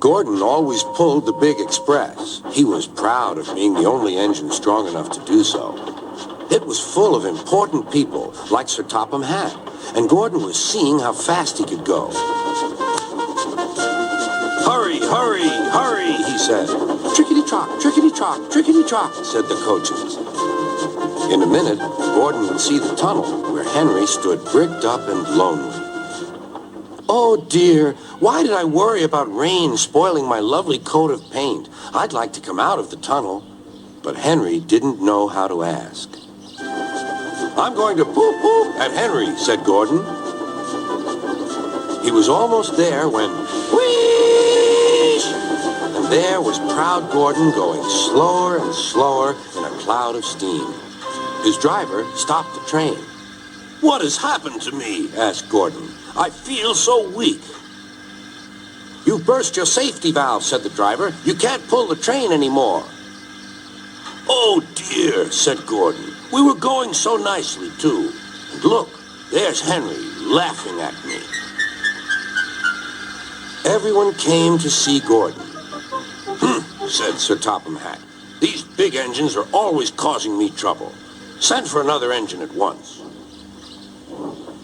Gordon always pulled the big express. He was proud of being the only engine strong enough to do so. It was full of important people, like Sir Topham Hatt, and Gordon was seeing how fast he could go. "Hurry, hurry, hurry," he said. "Trickety-trock, trickety-trock, trickety-trock," said the coaches. In a minute, Gordon would see the tunnel where Henry stood bricked up and lonely. "Oh, dear, why did I worry about rain spoiling my lovely coat of paint? I'd like to come out of the tunnel." But Henry didn't know how to ask. "I'm going to poop at Henry," said Gordon. He was almost there when, whoosh! And there was proud Gordon going slower and slower in a cloud of steam. His driver stopped the train. "What has happened to me?" asked Gordon. "I feel so weak." "You burst your safety valve," said the driver. "You can't pull the train anymore." "Oh, dear," said Gordon. "We were going so nicely, too. And look, there's Henry laughing at me." Everyone came to see Gordon. Said Sir Topham Hatt. "These big engines are always causing me trouble. Send for another engine at once."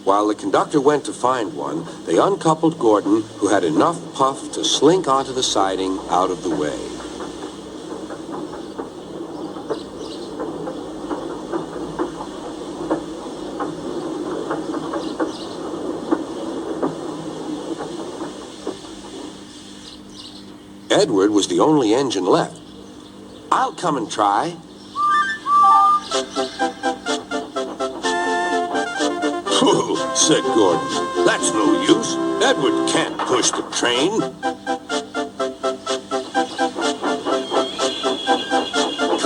While the conductor went to find one, they uncoupled Gordon, who had enough puff to slink onto the siding out of the way. Edward was the only engine left. "I'll come and try." "Pooh," said Gordon. "That's no use. Edward can't push the train."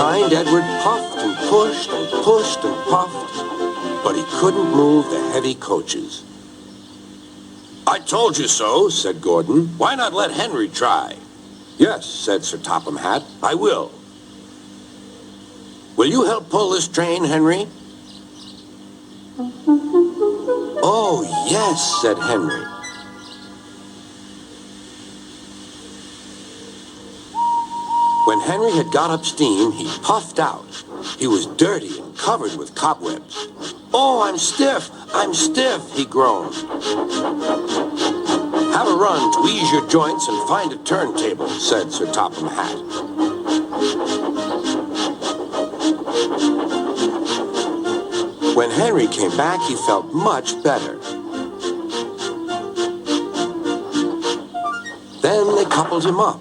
Kind Edward puffed and pushed and pushed and puffed, but he couldn't move the heavy coaches. "I told you so," said Gordon. "Why not let Henry try?" "Yes," said Sir Topham Hatt, "I will." "Will you help pull this train, Henry?" "Oh, yes," said Henry. When Henry had got up steam, he puffed out. He was dirty and covered with cobwebs. "Oh, I'm stiff, he groaned. "Have a run to ease your joints and find a turntable," said Sir Topham Hatt. When Henry came back, he felt much better. Then they coupled him up.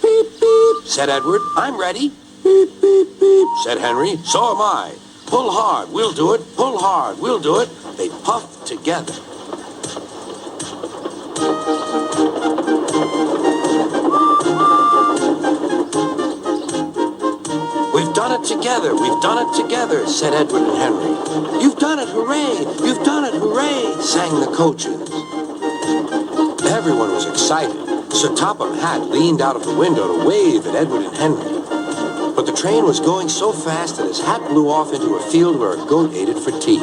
"Beep, beep," said Edward. "I'm ready." "Beep, beep, beep," said Henry. "So am I. Pull hard, we'll do it. Pull hard, we'll do it." They puffed together. "We've done it together, we've done it together," said Edward and Henry. "You've done it, hooray! You've done it, hooray!" sang the coaches. Everyone was excited. Sir Topham Hatt leaned out of the window to wave at Edward and Henry. But the train was going so fast that his hat blew off into a field where a goat ate it for tea.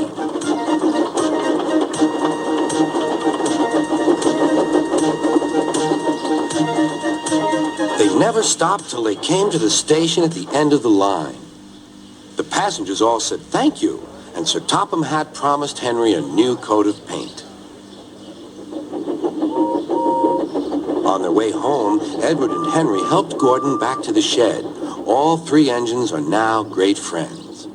They never stopped till they came to the station at the end of the line. The passengers all said thank you, and Sir Topham Hatt promised Henry a new coat of paint. On their way home, Edward and Henry helped Gordon back to the shed. All three engines are now great friends.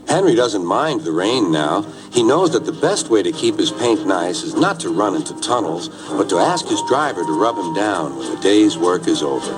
Henry doesn't mind the rain now. He knows that the best way to keep his paint nice is not to run into tunnels, but to ask his driver to rub him down when the day's work is over.